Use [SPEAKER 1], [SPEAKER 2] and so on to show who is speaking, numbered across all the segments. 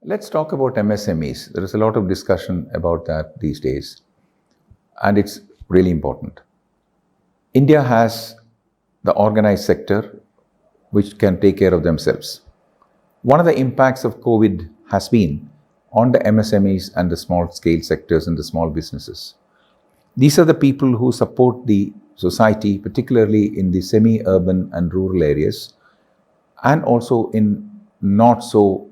[SPEAKER 1] Let's talk about MSMEs. There is a lot of discussion about that these days, and it's really important. India has the organized sector which can take care of themselves. One of the impacts of COVID has been on the MSMEs and the small scale sectors and the small businesses. These are the people who support the society, particularly in the semi-urban and rural areas, and also in not so,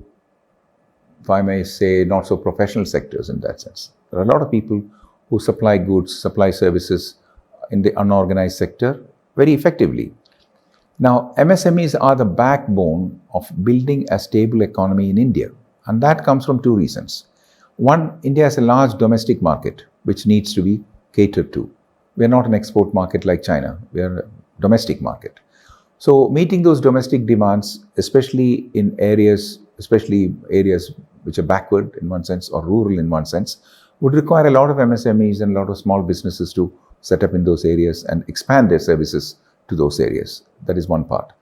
[SPEAKER 1] if I may say, not so professional sectors in that sense. There are a lot of people who supply goods, supply services in the unorganized sector very effectively. Now, MSMEs are the backbone of building a stable economy in India, and that comes from two reasons. One, India has a large domestic market which needs to be catered to. We are not an export market like China, we are a domestic market. So meeting those domestic demands, especially areas which are backward in one sense or rural in one sense, would require a lot of MSMEs and a lot of small businesses to set up in those areas and expand their services to those areas. That is one part.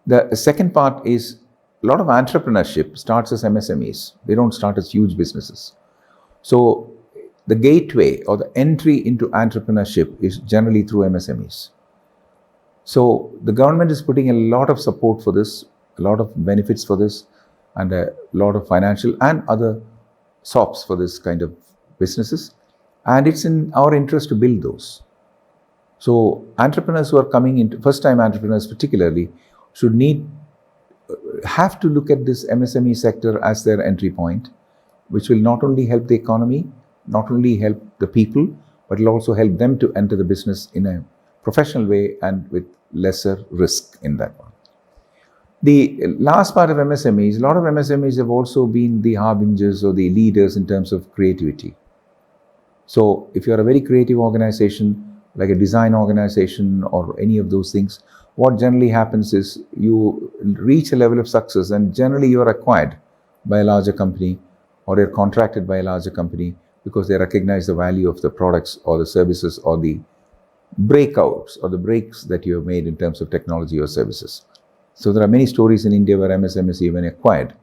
[SPEAKER 1] The second part is a lot of entrepreneurship starts as MSMEs. They don't start as huge businesses. So the gateway or the entry into entrepreneurship is generally through MSMEs. So the government is putting a lot of support for this, a lot of benefits for this, and a lot of financial and other SOPs for this kind of businesses. And it's in our interest to build those. So entrepreneurs who are coming into, first-time entrepreneurs particularly, have to look at this MSME sector as their entry point, which will not only help the economy, not only help the people, but will also help them to enter the business in a professional way and with lesser risk in that one. The last part of MSMEs, a lot of MSMEs have also been the harbingers or the leaders in terms of creativity. So if you're a very creative organization, like a design organization or any of those things, what generally happens is you reach a level of success and generally you're acquired by a larger company or you're contracted by a larger company because they recognize the value of the products or the services or the breakouts or the breaks that you have made in terms of technology or services. So there are many stories in India where MSMEs even acquired.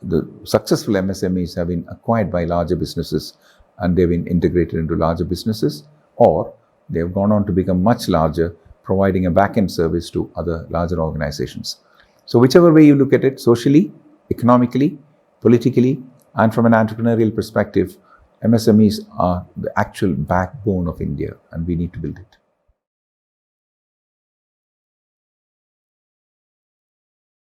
[SPEAKER 1] The successful MSMEs have been acquired by larger businesses and they've been integrated into larger businesses, or they have gone on to become much larger, providing a back-end service to other larger organizations. So whichever way you look at it, socially, economically, politically, and from an entrepreneurial perspective, MSMEs are the actual backbone of India and we need to build it.